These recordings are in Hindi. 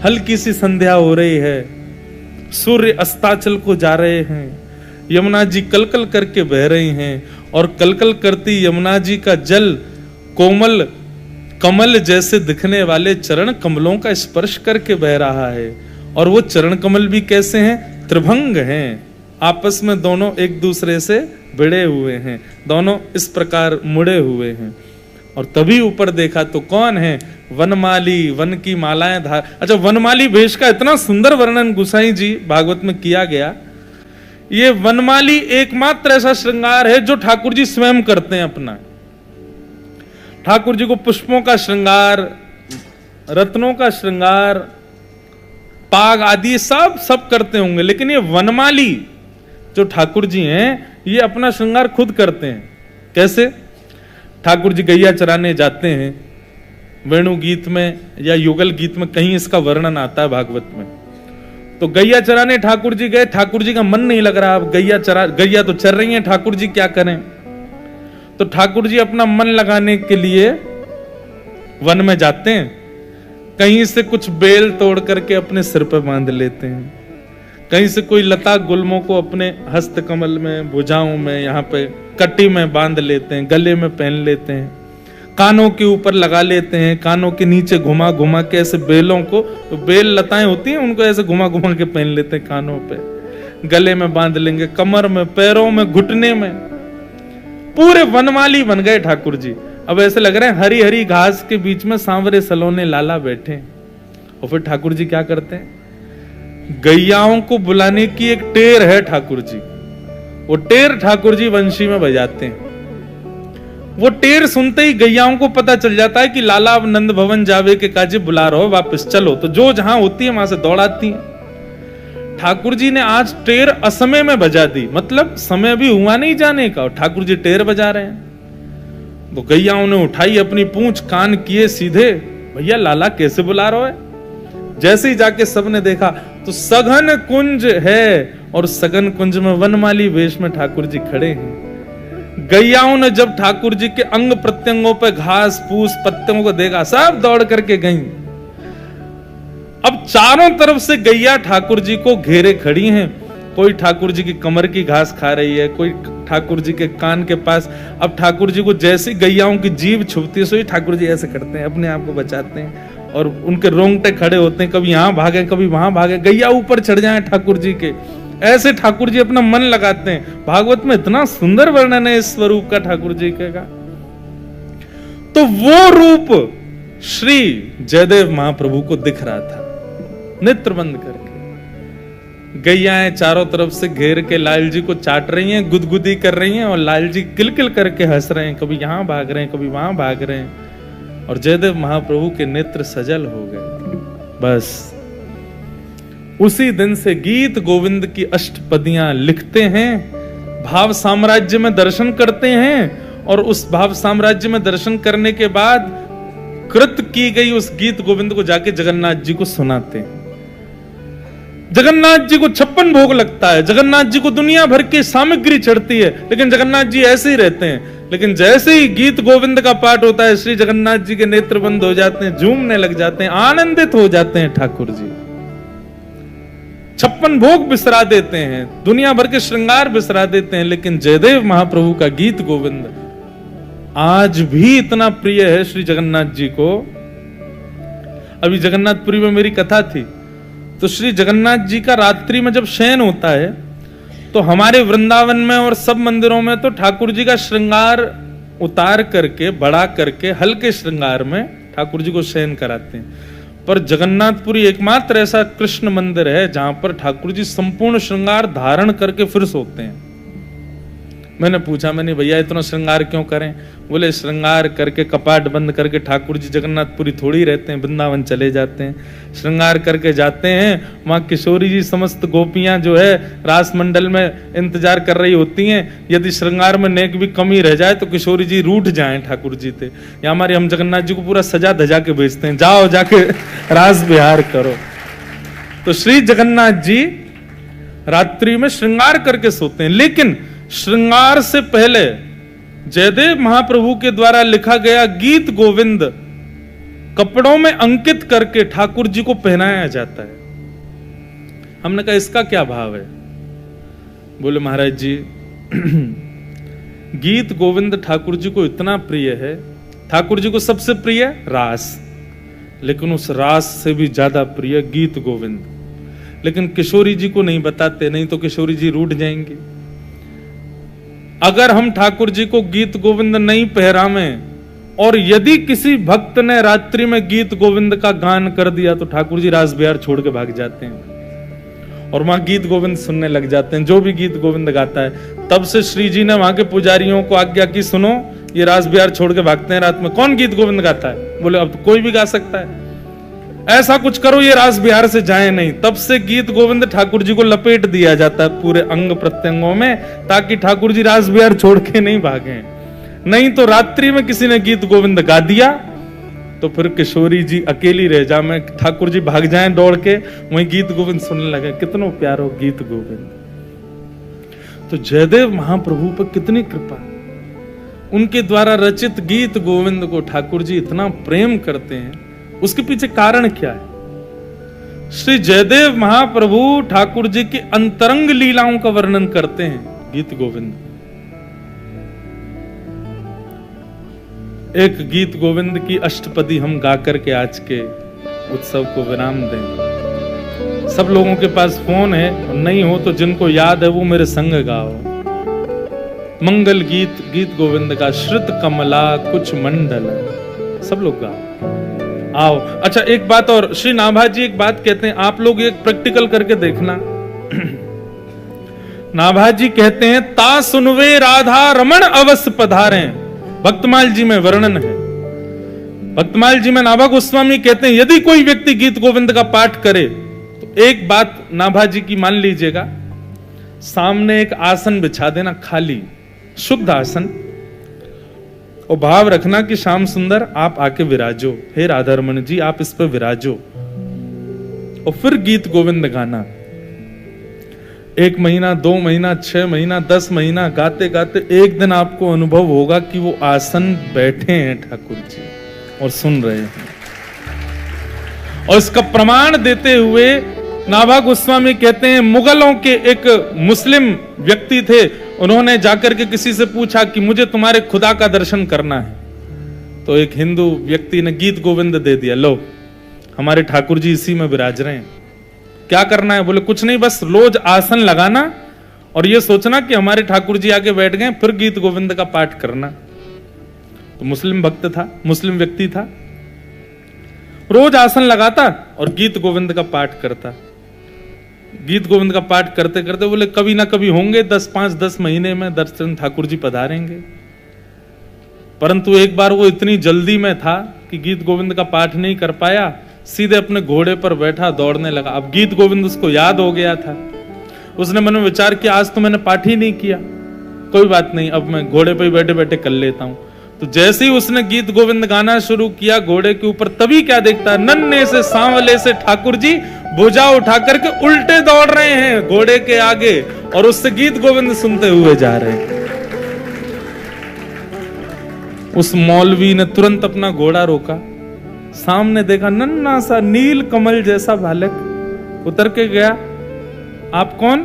हल्की सी संध्या हो रही है, सूर्य अस्ताचल को जा रहे हैं, यमुना जी कलकल करके बह रही हैं और कलकल करती यमुना जी का जल कोमल कमल जैसे दिखने वाले चरण कमलों का स्पर्श करके बह रहा है। और वो चरण कमल भी कैसे हैं? त्रिभंग हैं, आपस में दोनों एक दूसरे से भिड़े हुए हैं, दोनों इस प्रकार मुड़े हुए हैं। और तभी ऊपर देखा तो कौन है? वनमाली, वन की मालाएं धार। अच्छा, वनमाली वेश का इतना सुंदर वर्णन गोसाई जी भागवत में किया गया। ये वनमाली एकमात्र ऐसा श्रृंगार है जो ठाकुर जी स्वयं करते हैं अपना। ठाकुर जी को पुष्पों का श्रृंगार, रत्नों का श्रृंगार, पाग आदि सब करते होंगे, लेकिन ये वनमाली जो ठाकुर जी हैं ये अपना श्रृंगार खुद करते हैं। कैसे? ठाकुर जी गैया चराने जाते हैं, वेणु गीत में या युगल गीत में कहीं इसका वर्णन आता है भागवत में। तो गैया चराने ठाकुर जी गए, ठाकुर जी का मन नहीं लग रहा, अब गैया तो चर रही हैं, ठाकुर जी क्या करें? तो ठाकुर जी अपना मन लगाने के लिए वन में जाते हैं, कहीं से कुछ बेल तोड़ करके अपने सिर पर बांध लेते हैं, कहीं से कोई लता गुल्मों को अपने हस्त कमल में, भुजाओं में, यहाँ पे कटी में बांध लेते हैं, गले में पहन लेते हैं, कानों के ऊपर लगा लेते हैं, कानों के नीचे घुमा घुमा के ऐसे बेलों को, तो बेल लताएं होती हैं उनको ऐसे घुमा घुमा के पहन लेते हैं, कानों पे, गले में बांध लेंगे, कमर में, पैरों में, घुटने में, पूरे वनमाली बन गए ठाकुर जी। अब ऐसे लग रहे हैं हरी हरी घास के बीच में सांवरे सलोने लाला बैठे। और फिर ठाकुर जी क्या करते हैं? गैयाओं को बुलाने की एक टेर है ठाकुर जी, वो टेर ठाकुर जी वंशी में बजाते हैं। वो टेर सुनते ही गैयाओं को पता चल जाता है कि लाला अब नंद भवन जावे के काजी बुला रहे हो, वापस चलो। तो जो जहां होती है वहां से दौड़ाती है। ठाकुर जी ने आज टेर असमय में बजा दी, मतलब समय भी हुआ नहीं जाने का और ठाकुर जी टेर बजा रहे हैं। तो गैयाओं ने उठाई अपनी पूंछ, कान किए सीधे, भैया लाला कैसे बुला रहे हो? जैसे ही जाके सबने देखा तो सघन कुंज है और सघन कुंज में वनमाली वेश में ठाकुर जी खड़े हैं। गैयाओं ने जब ठाकुर जी के अंग प्रत्यंगों पर घास फूस पत्तों को देखा, सब दौड़ करके गईं। अब चारों तरफ से गैया ठाकुर जी को घेरे खड़ी हैं। कोई ठाकुर जी की कमर की घास खा रही है, कोई ठाकुर जी के कान के पास। अब ठाकुर जी को जैसी गैयाओं की जीभ छुपती है, सोई ठाकुर जी ऐसे करते हैं, अपने आप को बचाते हैं और उनके रोंगटे खड़े होते हैं, कभी यहां भागे कभी वहां भागे, गैया ऊपर चढ़ जाए ठाकुर जी के। ऐसे ठाकुर जी अपना मन लगाते हैं। भागवत में इतना सुंदर वर्णन है इस स्वरूप का ठाकुर जी का। तो वो रूप श्री जयदेव महाप्रभु को दिख रहा था, नेत्र बंद करके। गैयाएं चारों तरफ से घेर के लाल जी को चाट रही हैं, गुदगुदी कर रही हैं और लाल जी किलकिल करके हंस रहे हैं, कभी यहां भाग रहे हैं कभी वहां भाग रहे हैं। और जयदेव महाप्रभु के नेत्र सजल हो गए। बस उसी दिन से गीत गोविंद की अष्टपदियां लिखते हैं, भाव साम्राज्य में दर्शन करते हैं और उस भाव साम्राज्य में दर्शन करने के बाद कृत की गई उस गीत गोविंद को जाके जगन्नाथ जी को सुनाते हैं। जगन्नाथ जी को 56 भोग लगता है, जगन्नाथ जी को दुनिया भर की सामग्री चढ़ती है, लेकिन जगन्नाथ जी ऐसे ही रहते हैं। लेकिन जैसे ही गीत गोविंद का पाठ होता है, श्री जगन्नाथ जी के नेत्र बंद हो जाते हैं, झूमने लग जाते हैं, आनंदित हो जाते हैं ठाकुर जी। 56 भोग बिसरा देते हैं, दुनिया भर के श्रृंगार बिसरा देते हैं, लेकिन जयदेव महाप्रभु का गीत गोविंद आज भी इतना प्रिय है श्री जगन्नाथ जी को। अभी जगन्नाथपुरी में मेरी कथा थी, तो श्री जगन्नाथ जी का रात्रि में जब शयन होता है तो हमारे वृंदावन में और सब मंदिरों में तो ठाकुर जी का श्रृंगार उतार करके, बड़ा करके, हल्के श्रृंगार में ठाकुर जी को शयन कराते हैं। पर जगन्नाथपुरी एकमात्र ऐसा कृष्ण मंदिर है जहां पर ठाकुर जी संपूर्ण श्रृंगार धारण करके फिर सोते हैं। मैंने पूछा, मैंने भैया इतना श्रृंगार क्यों करें? बोले श्रृंगार करके कपाट बंद करके ठाकुर जी जगन्नाथपुरी थोड़ी रहते हैं, वृंदावन चले जाते हैं। श्रृंगार करके जाते हैं, वहां किशोरी जी समस्त गोपियां जो है रास मंडल में इंतजार कर रही होती हैं। यदि श्रृंगार में नेक भी कमी रह जाए तो किशोरी जी रूठ जाएं ठाकुर जी थे। या हमारे हम जगन्नाथ जी को पूरा सजा धजा के भेजते हैं, जाओ जाके रास विहार करो। तो श्री जगन्नाथ जी रात्रि में श्रृंगार करके सोते हैं। लेकिन श्रृंगार से पहले जयदेव महाप्रभु के द्वारा लिखा गया गीत गोविंद कपड़ों में अंकित करके ठाकुर जी को पहनाया जाता है। हमने कहा इसका क्या भाव है? बोले महाराज जी गीत गोविंद ठाकुर जी को इतना प्रिय है, ठाकुर जी को सबसे प्रिय रास, लेकिन उस रास से भी ज्यादा प्रिय गीत गोविंद। लेकिन किशोरी जी को नहीं बताते, नहीं तो किशोरी जी रूठ जाएंगे। अगर हम ठाकुर जी को गीत गोविंद नहीं पहरावें और यदि किसी भक्त ने रात्रि में गीत गोविंद का गान कर दिया तो ठाकुर जी रास बिहार छोड़ के भाग जाते हैं और वहां गीत गोविंद सुनने लग जाते हैं, जो भी गीत गोविंद गाता है। तब से श्री जी ने वहां के पुजारियों को आज्ञा की, सुनो ये रास बिहार छोड़ के भागते हैं रात में, कौन गीत गोविंद गाता है? बोले अब तो कोई भी गा सकता है, ऐसा कुछ करो ये रास बिहार से जाए नहीं। तब से गीत गोविंद ठाकुर जी को लपेट दिया जाता है पूरे अंग प्रत्यंगों में, ताकि ठाकुर जी रास बिहार छोड़ के नहीं भागे। नहीं तो रात्रि में किसी ने गीत गोविंद गा दिया तो फिर किशोरी जी अकेली रह जा, मैं ठाकुर जी भाग जाएं दौड़ के, वहीं गीत गोविंद सुनने लगे। कितनो प्यारो गीत गोविंद। तो जयदेव महाप्रभु पर कितनी कृपा, उनके द्वारा रचित गीत गोविंद को ठाकुर जी इतना प्रेम करते हैं। उसके पीछे कारण क्या है? श्री जयदेव महाप्रभु ठाकुर जी की अंतरंग लीलाओं का वर्णन करते हैं गीत गोविंद। एक गीत गोविंद की अष्टपदी हम गा करके आज के उत्सव को विराम दें। सब लोगों के पास फोन है, नहीं हो तो जिनको याद है वो मेरे संग गाओ। मंगल गीत गीत गोविंद का श्रुत कमला कुछ मंडल, सब लोग गाओ। आओ। अच्छा एक बात और, श्री नाभा जी एक बात कहते हैं, आप लोग एक प्रैक्टिकल करके देखना। नाभा जी कहते हैं ता सुनवे राधा रमण अवश्य पधारे। भक्तमाल जी में वर्णन है। भक्तमाल जी में नाभा गोस्वामी कहते हैं यदि कोई व्यक्ति गीत गोविंद का पाठ करे तो एक बात नाभा जी की मान लीजिएगा, सामने एक आसन बिछा देना, खाली शुद्ध आसन, और भाव रखना कि श्याम सुंदर आप आके विराजो, हे राधा रमन जी आप इस पर विराजो, और फिर गीत गोविंद गाना। 1 महीना 2 महीना 6 महीना 10 महीना गाते गाते एक दिन आपको अनुभव होगा कि वो आसन बैठे हैं ठाकुर जी और सुन रहे हैं। और इसका प्रमाण देते हुए नाभा गोस्वामी कहते हैं मुगलों के एक मुस्लिम व्यक्ति थे, उन्होंने जाकर के किसी से पूछा कि मुझे तुम्हारे खुदा का दर्शन करना है। तो एक हिंदू व्यक्ति ने गीत गोविंद दे दिया, लो हमारे ठाकुर जी इसी में विराज रहे हैं, क्या करना है? बोले कुछ नहीं, बस रोज आसन लगाना और ये सोचना कि हमारे ठाकुर जी आके बैठ गए, फिर गीत गोविंद का पाठ करना। तो मुस्लिम भक्त था, मुस्लिम व्यक्ति था, रोज आसन लगाता और गीत गोविंद का पाठ करता। गीत गोविंद का पाठ करते करते बोले कभी ना कभी होंगे 5-10 महीने में दर्शन ठाकुर जी पधारेंगे। परंतु एक बार वो इतनी जल्दी में था कि गीत गोविंद का पाठ नहीं कर पाया, सीधे अपने घोड़े पर बैठा दौड़ने लगा। अब गीत गोविंद उसको याद हो गया था, उसने मन में विचार किया आज तो मैंने पाठ ही नहीं किया, कोई बात नहीं अब मैं घोड़े पर ही बैठे बैठे कर लेता हूं। तो जैसे ही उसने गीत गोविंद गाना शुरू किया घोड़े के ऊपर, तभी क्या देखता है, नन्हे से सांवले से ठाकुर जी भुजा उठा करके उल्टे दौड़ रहे हैं घोड़े के आगे और उससे गीत गोविंद सुनते हुए जा रहे हैं। उस मौलवी ने तुरंत अपना घोड़ा रोका, सामने देखा नन्हा सा नील कमल जैसा बालक उतर के गया। आप कौन?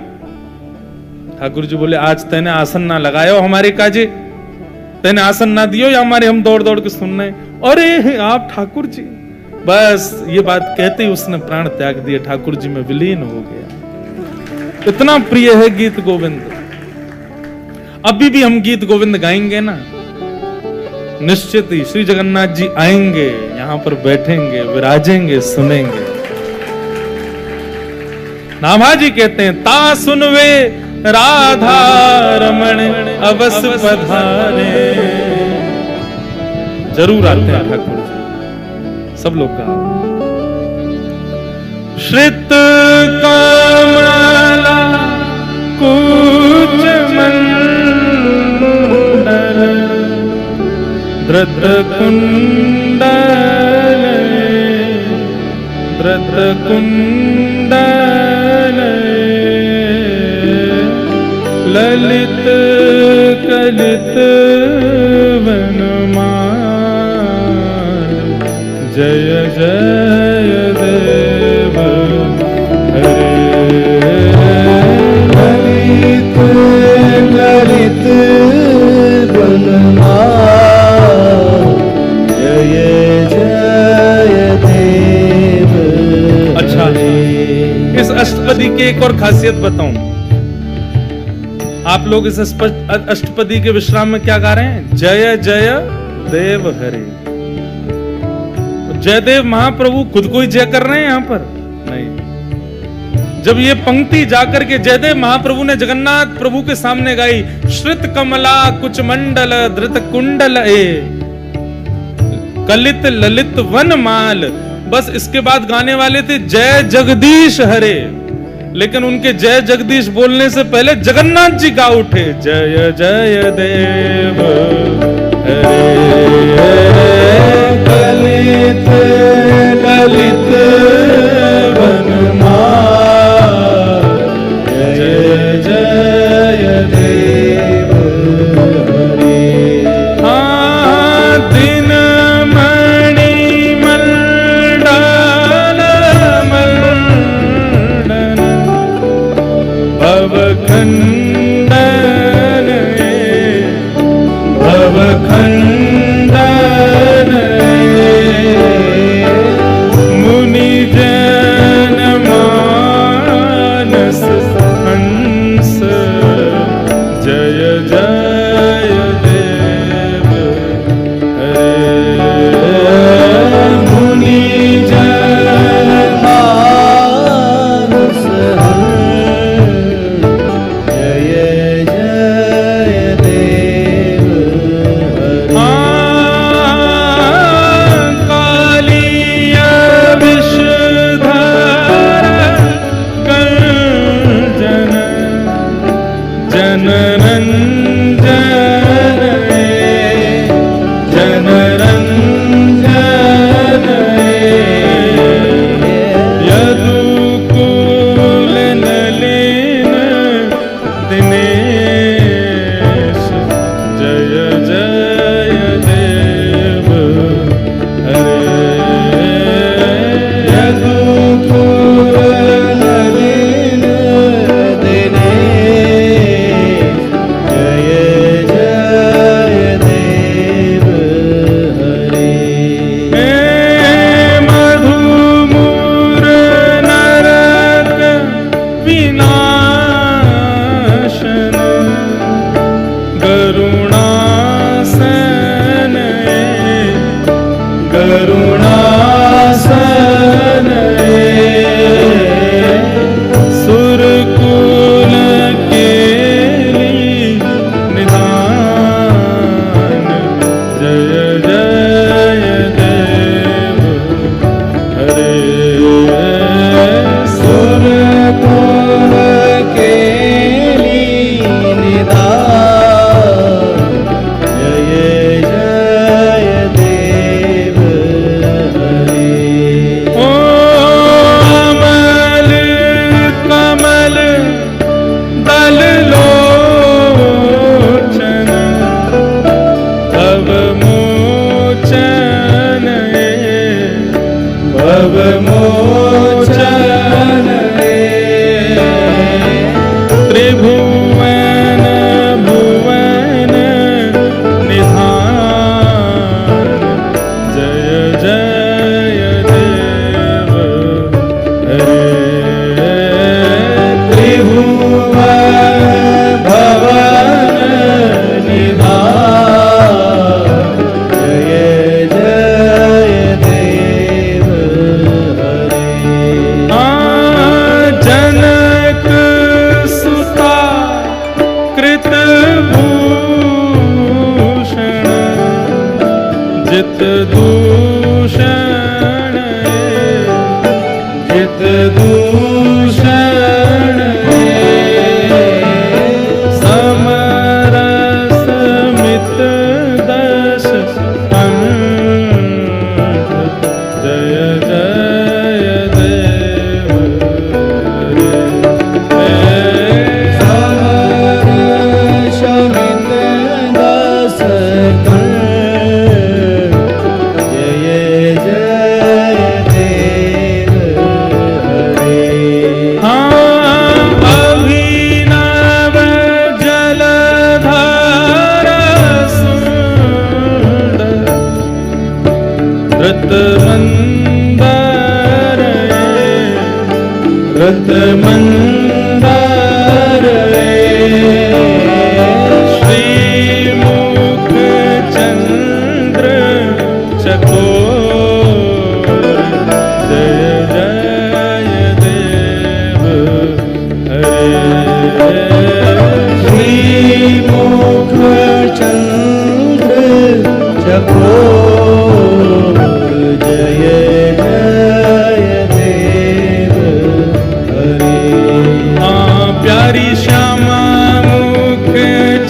ठाकुर जी बोले आज तेने आसन ना लगाया हमारे काजे, तेने आसन ना दियो या हमारे हम दौड़ दौड़ के सुन रहे। अरे आप ठाकुर जी, बस ये बात कहते ही उसने प्राण त्याग दिया, ठाकुर जी में विलीन हो गया। इतना प्रिय है गीत गोविंद। अभी भी हम गीत गोविंद गाएंगे ना, निश्चित ही श्री जगन्नाथ जी आएंगे, यहां पर बैठेंगे, विराजेंगे, सुनेंगे। नाभा जी कहते हैं ता सुनवे राधा रमण अवस पधारे। जरूर आते हैं ठाकुर जी, सब लोग का। श्रित कमला कुच मंडल धृत कुंडल धृत कुंडल ललित कलित वनमाल जय जय देव हरे। ललित ललित गुणमा जय जय देव। अच्छा, इस अष्टपदी की एक और खासियत बताऊं। आप लोग इस अष्टपदी के विश्राम में क्या गा रहे हैं? जय जय देव हरे। जयदेव महाप्रभु खुद को ही जय कर रहे हैं यहां पर? नहीं। जब ये पंक्ति जाकर के जयदेव महाप्रभु ने जगन्नाथ प्रभु के सामने गाई, श्रित कमला कुच मंडल धृत कुंडल ए कलित ललित वन माल, बस इसके बाद गाने वाले थे जय जगदीश हरे। लेकिन उनके जय जगदीश बोलने से पहले जगन्नाथ जी गा उठे जय जय देव हरे। ललित ललित वनमाल जय जय देव हरे। हाँ, दिन मणि मंडल मंडन भवखंडन भवखंडन मुनि व्रत मंदार श्रीमुख चंद्र चकोर जय जय देव हरे श्रीमुख चंद्र चकोर जय जय देव हरे। हाँ प्यारी श्यामा मुख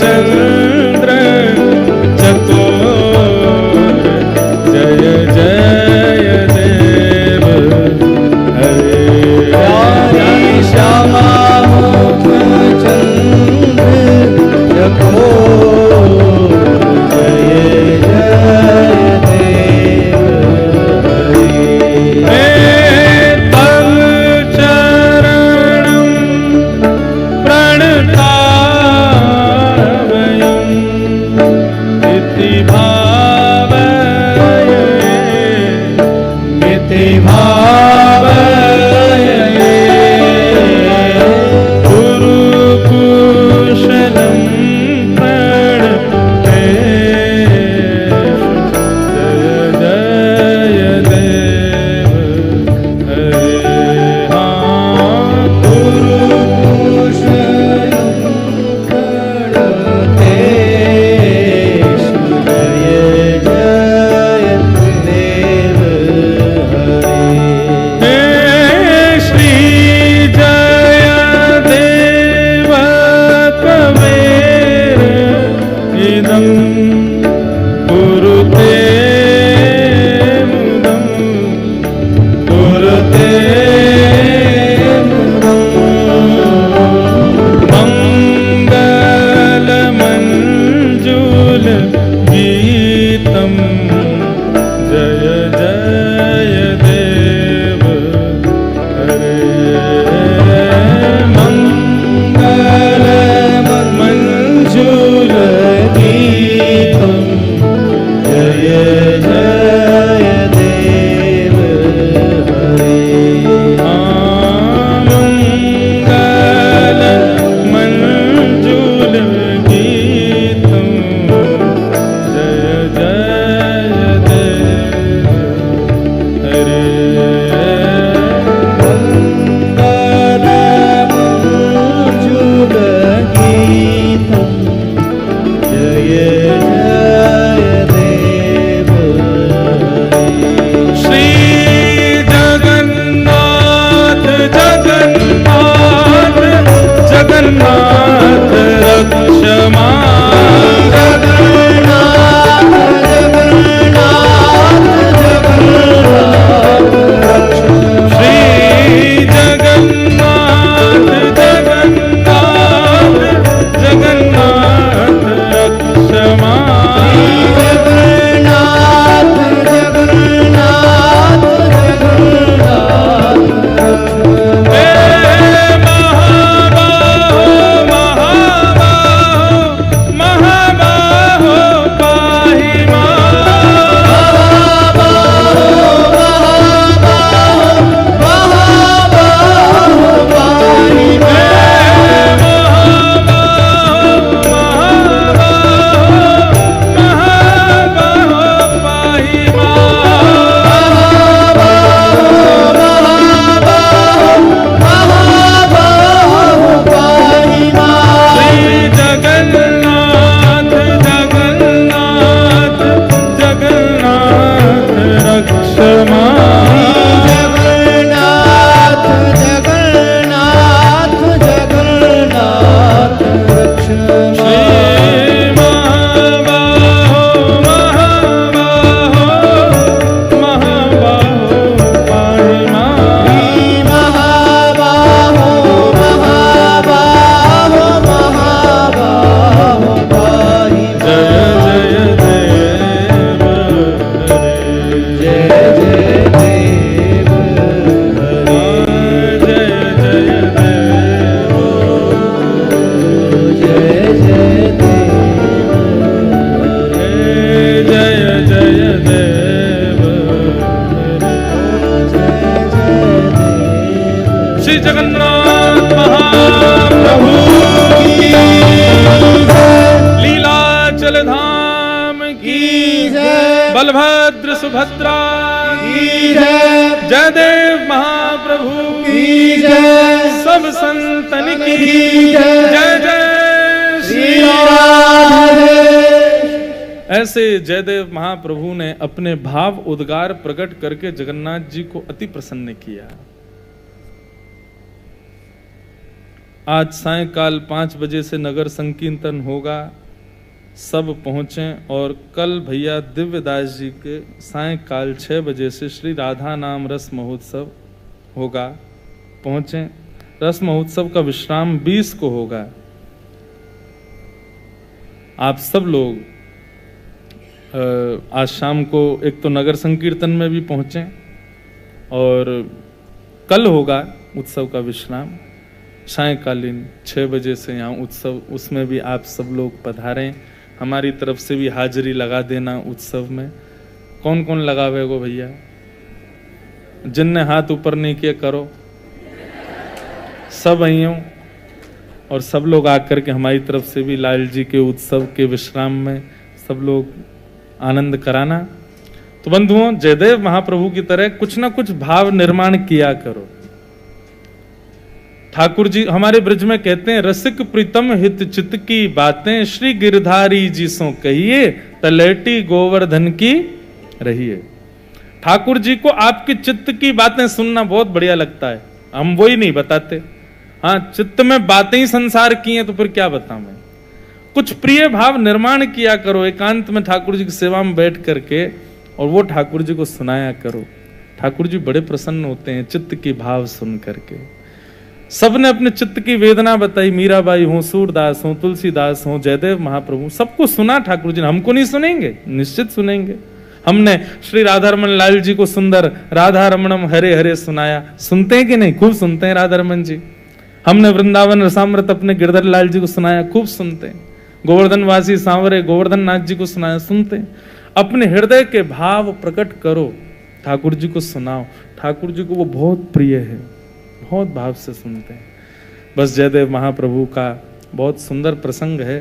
चंद्र चकोर जय जय देव हरे प्यारी श्यामा मुख चंद्र चकोर जय जय देव हरे। तव चरणं प्रणतावयम् इति भावये गुरुकुशलं प्रणतेषु जय जय देव हरे हाँ गुरुकुशलं प्रणतेषु जय जय देव हरे। हे श्री जय देव कवेर इदं कुरुते मुदं कुरुते मंगलमंजुल गीतं जय जय देव हरे मंगलमंजुल गीतं जय जय देव हरे। मंगलमंजुल गीतं जय जय देव हरे मंगलमंजुल गीतं जय जय देव हरे। श्री जगन्नाथ जगन्नाथ जगन्नाथ रक्षमा श्री जगन्नाथ जगन्नाथ जगन्नाथ रक्षमा हे महाबाहो महाबाहो श्री जगन्नाथ महाप्रभु की लीलाचल धाम की बलभद्र सुभद्रा की जयदेव महाप्रभु की सब संतन की जय जय श्री राधे। ऐसे जयदेव महाप्रभु ने अपने भाव उद्गार प्रकट करके जगन्नाथ जी को अति प्रसन्न किया। आज सायंकाल 5 बजे से नगर संकीर्तन होगा, सब पहुंचें। और कल भैया दिव्यदास जी के सायंकाल 6 बजे से श्री राधा नाम रस महोत्सव होगा, पहुंचें। रस महोत्सव का विश्राम 20 को होगा। आप सब लोग आज शाम को एक तो नगर संकीर्तन में भी पहुंचें और कल होगा उत्सव का विश्राम सायंकालीन 6 बजे से यहाँ उत्सव, उसमें भी आप सब लोग पधारें। हमारी तरफ से भी हाजिरी लगा देना उत्सव में। कौन कौन लगावेगो भैया? जिनने हाथ ऊपर नहीं किए करो, सब आइयों और सब लोग आकर के हमारी तरफ से भी लाल जी के उत्सव के विश्राम में सब लोग आनंद कराना। तो बंधुओं, जयदेव महाप्रभु की तरह कुछ ना कुछ भाव निर्माण किया करो। ठाकुर जी हमारे ब्रज में कहते हैं, रसिक प्रीतम हित चित्त की बातें श्री गिरधारी जी सो कहिए, तलेटी गोवर्धन की रहिए। ठाकुर जी को आपकी चित्त की बातें सुनना बहुत बढ़िया लगता है, हम वो ही नहीं बताते। हाँ, चित्त में बातें ही संसार की हैं तो फिर क्या बताऊं मैं। कुछ प्रिय भाव निर्माण किया करो एकांत में ठाकुर जी की सेवा में बैठ करके, और वो ठाकुर जी को सुनाया करो। ठाकुर जी बड़े प्रसन्न होते हैं चित्त की भाव सुन करके। सबने अपने चित्त की वेदना बताई, मीराबाई हो, सूरदास हो, तुलसीदास हो, जयदेव महाप्रभु, सबको सुना ठाकुर जी ने। हमको नहीं सुनेंगे? निश्चित सुनेंगे। हमने श्री राधा रमन लाल जी को सुंदर राधा रमणम हरे हरे सुनाया, सुनते हैं कि नहीं? खूब सुनते हैं राधा रमन जी। हमने वृंदावन रसामृत अपने गिरधर लाल जी को सुनाया, खूब सुनते हैं। गोवर्धन वासी सांवरे गोवर्धन नाथ जी को सुनाया, सुनते हैं। अपने हृदय के भाव प्रकट करो, ठाकुर जी को सुनाओ। ठाकुर जी को वो बहुत प्रिय है, बहुत भाव से सुनते हैं। बस जयदेव महाप्रभु का बहुत सुंदर प्रसंग है।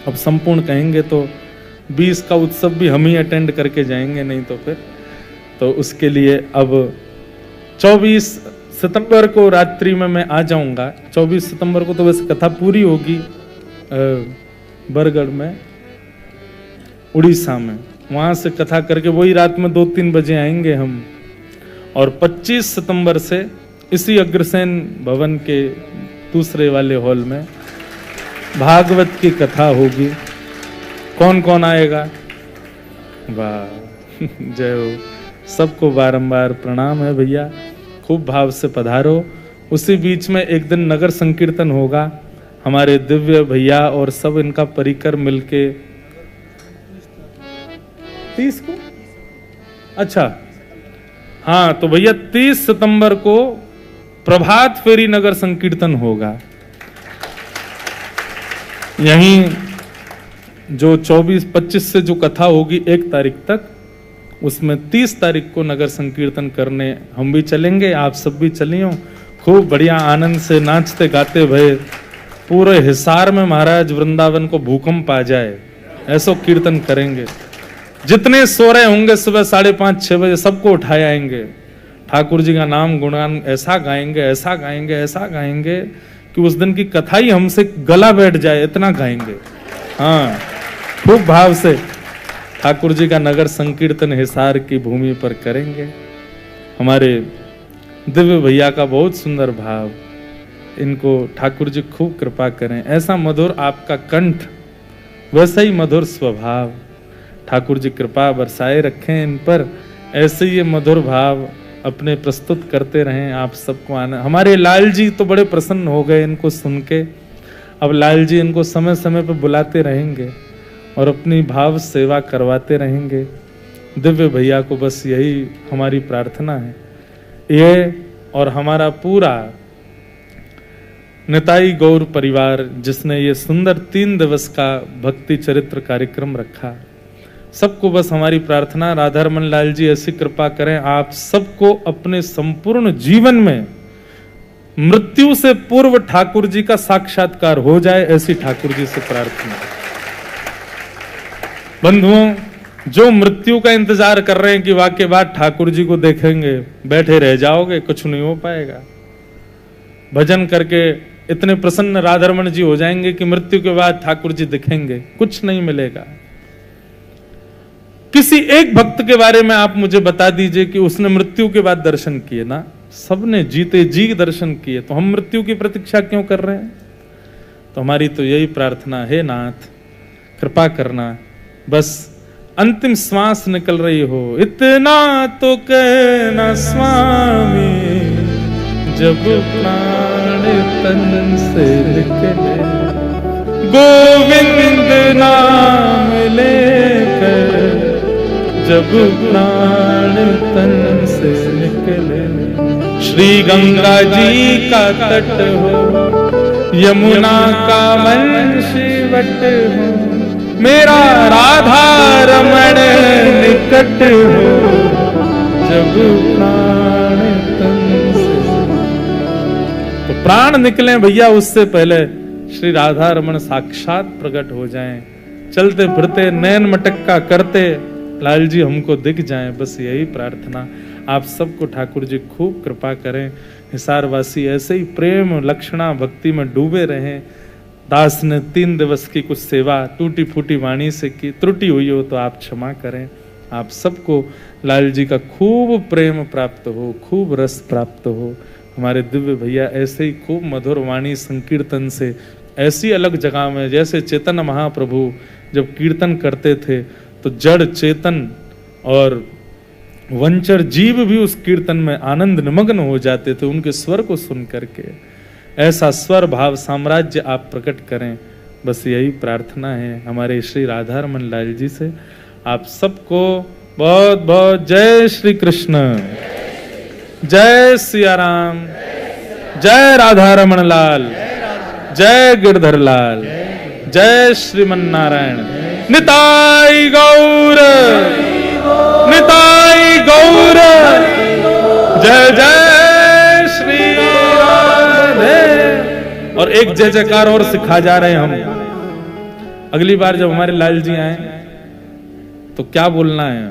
अब संपूर्ण कहेंगे तो 20 का उत्सव भी हम ही अटेंड करके जाएंगे, नहीं तो फिर तो उसके लिए अब 24 सितंबर को रात्रि में मैं आ जाऊंगा। 24 सितंबर को तो वैसे कथा पूरी होगी बरगढ़ में, उड़ीसा में। वहां से कथा करके वही रात में 2-3 बजे आएंगे हम। और 25 सितंबर से इसी अग्रसेन भवन के दूसरे वाले हॉल में भागवत की कथा होगी। कौन कौन आएगा? वाह, जय हो। सबको बारंबार प्रणाम है भैया, खूब भाव से पधारो। उसी बीच में एक दिन नगर संकीर्तन होगा। हमारे दिव्य भैया और सब इनका परिकर मिलके 30 को, अच्छा हाँ, तो भैया 30 सितंबर को प्रभात फेरी नगर संकीर्तन होगा। यहीं जो 24-25 से जो कथा होगी 1 तारीख तक, उसमें 30 तारीख को नगर संकीर्तन करने हम भी चलेंगे, आप सब भी चलियो। खूब बढ़िया आनंद से नाचते गाते भये पूरे हिसार में महाराज वृंदावन को भूकंप आ जाए, ऐसा कीर्तन करेंगे। जितने सो रहे होंगे सुबह 5:30-6 बजे सबको उठाए आएंगे। ठाकुर जी का नाम गुणगान ऐसा गाएंगे, ऐसा गाएंगे, ऐसा गाएंगे कि उस दिन की कथा ही हमसे गला बैठ जाए, इतना गाएंगे। हाँ, खूब भाव से ठाकुर जी का नगर संकीर्तन हिसार की भूमि पर करेंगे। हमारे दिव्य भैया का बहुत सुंदर भाव, इनको ठाकुर जी खूब कृपा करें। ऐसा मधुर आपका कंठ, वैसा ही मधुर स्वभाव, ठाकुर जी कृपा बरसाए रखें इन पर। ऐसे ये मधुर भाव अपने प्रस्तुत करते रहें आप सबको। आना, हमारे लाल जी तो बड़े प्रसन्न हो गए इनको सुन के। अब लाल जी इनको समय समय पर बुलाते रहेंगे और अपनी भाव सेवा करवाते रहेंगे। दिव्य भैया को बस यही हमारी प्रार्थना है। ये और हमारा पूरा निताई गौर परिवार जिसने ये सुंदर 3 दिवस का भक्ति चरित्र कार्यक्रम रखा, सबको बस हमारी प्रार्थना, राधा रमन लाल जी ऐसी कृपा करें आप सबको अपने संपूर्ण जीवन में मृत्यु से पूर्व ठाकुर जी का साक्षात्कार हो जाए, ऐसी ठाकुर जी से प्रार्थना। बंधुओं, जो मृत्यु का इंतजार कर रहे हैं कि वाकई बाद ठाकुर जी को देखेंगे, बैठे रह जाओगे, कुछ नहीं हो पाएगा। भजन करके इतने प्रसन्न राधारमण जी हो जाएंगे कि मृत्यु के बाद ठाकुर जी दिखेंगे, कुछ नहीं मिलेगा। किसी एक भक्त के बारे में आप मुझे बता दीजिए कि उसने मृत्यु के बाद दर्शन किए ना? सबने जीते जी दर्शन किए, तो हम मृत्यु की प्रतीक्षा क्यों कर रहे हैं? तो हमारी तो यही प्रार्थना है, नाथ कृपा करना, बस अंतिम श्वास निकल रही हो, इतना तो कहना स्वामी, जब प्राण तन से निकले, गोविंद नाम लेकर, जब प्राण तन से निकले। श्री गंगा जी का तट हो, यमुना का वंशीवट हो, मेरा राधा रमण निकट हो, जब प्राण तन से। तो प्राण निकले भैया, उससे पहले श्री राधा रमण साक्षात प्रकट हो जाएं, चलते फिरते नैन मटक्का करते लाल जी हमको दिख जाएं। बस यही प्रार्थना। आप सबको ठाकुर जी खूब कृपा करें, हिसार वासी ऐसे ही प्रेम लक्षणा भक्ति में डूबे रहें। दास ने 3 दिवस की कुछ सेवा टूटी फूटी वाणी से की, त्रुटि हुई हो तो आप क्षमा करें। आप सबको लाल जी का खूब प्रेम प्राप्त हो, खूब रस प्राप्त हो। हमारे दिव्य भैया ऐसे ही खूब मधुर वाणी संकीर्तन से ऐसी अलग जगह में, जैसे चैतन्य महाप्रभु जब कीर्तन करते थे तो जड़ चेतन और वंचर जीव भी उस कीर्तन में आनंद निमग्न हो जाते थे उनके स्वर को सुन करके। ऐसा स्वर भाव साम्राज्य आप प्रकट करें, बस यही प्रार्थना है हमारे श्री राधारमण लाल जी से। आप सबको बहुत बहुत जय श्री कृष्ण, जय सिया राम, जय राधारमण लाल, जय गिरधर लाल, जय श्रीमन नारायण। निताई गौर, निताई गौर, जय जय श्री राधे। और एक जय जयकार और सिखा जा रहे हैं हम। अगली बार जब हमारे लाल जी आए तो क्या बोलना है?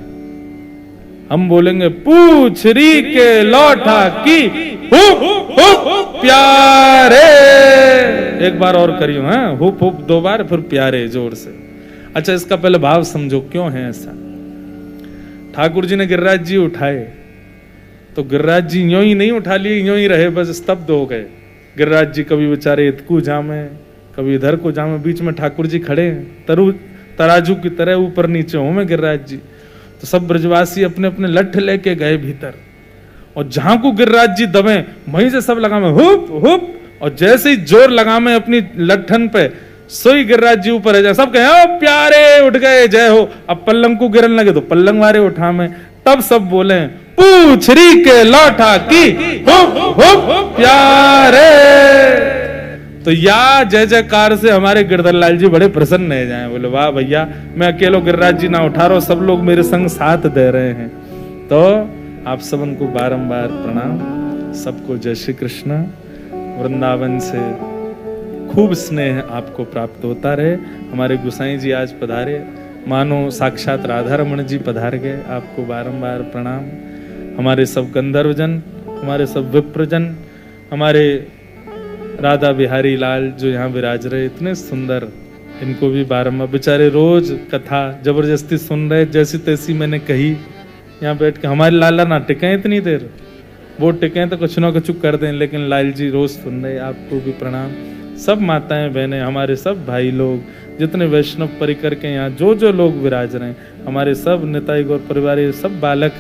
हम बोलेंगे पूछरी के लौटा की हुप हुप प्यारे। एक बार और करियो, हैं? हुप हुप 2 बार, फिर प्यारे जोर से। अच्छा, इसका पहले भाव समझो क्यों है ऐसा। ठाकुर जी ने गिरिराज जी उठाए तो गिरिराज जी यूं ही नहीं उठा लिए, यूं ही रहे, बस स्तब्ध हो गए। गिरिराज जी कभी बेचारे इतकू जामे, कभी इधर को जामे, बीच में ठाकुर जी खड़े तराजू की तरह ऊपर नीचे हो में गिरिराज जी। तो सब ब्रजवासी अपने अपने लठ लेके गए भीतर, और जहां को गिरिराज जी दबे वहीं से सब लगामे हुप हुप, और जैसे ही जोर लगामे अपनी लठन पे, सोई गिरिराज जी ऊपर है जाए। सब कहे ओ प्यारे उठ गए, जय हो। अब पल्लंग को गिरन लगे तो पल्लंग वारे उठा में, तब सब बोले पूछरी के लौटा की हुप हुप प्यारे। तो या जय जयकार से हमारे गिरधर लाल जी बड़े प्रसन्न रह जाएं, बोले वाह भैया, मैं अकेलो गिरिराज जी ना उठा रहा हूं, सब लोग मेरे संग साथ दे रहे हैं। तो आप सबन को बारंबार प्रणाम, सबको जय श्री कृष्ण। वृंदावन से खूब स्नेह आपको प्राप्त होता रहे। हमारे गोसाई जी आज पधारे, मानो साक्षात राधारमण जी पधार गए। आपको बारंबार प्रणाम। हमारे सब गंधर्वजन, हमारे सब विप्रजन, हमारे राधा बिहारी लाल जो यहाँ विराज रहे, इतने सुंदर, इनको भी बारंबार, बेचारे रोज कथा जबरदस्ती सुन रहे, जैसी तैसी मैंने कही यहाँ बैठ के। हमारे लाला ना टिके इतनी देर, वो टिके तो कुछ ना कुछ कर दें, लेकिन लाल जी रोज सुन रहे। आपको भी प्रणाम। सब माताएं बहनें, हमारे सब भाई लोग, जितने वैष्णव परिकर के यहाँ जो जो लोग विराज रहे हैं, हमारे सब निताई गौर परिवार, सब बालक,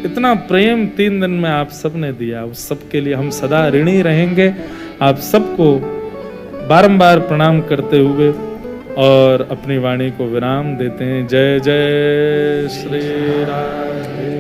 इतना प्रेम 3 दिन में आप सब ने दिया, उस सब के लिए हम सदा ऋणी रहेंगे। आप सबको बारंबार प्रणाम करते हुए और अपनी वाणी को विराम देते हैं। जय जय श्री राम।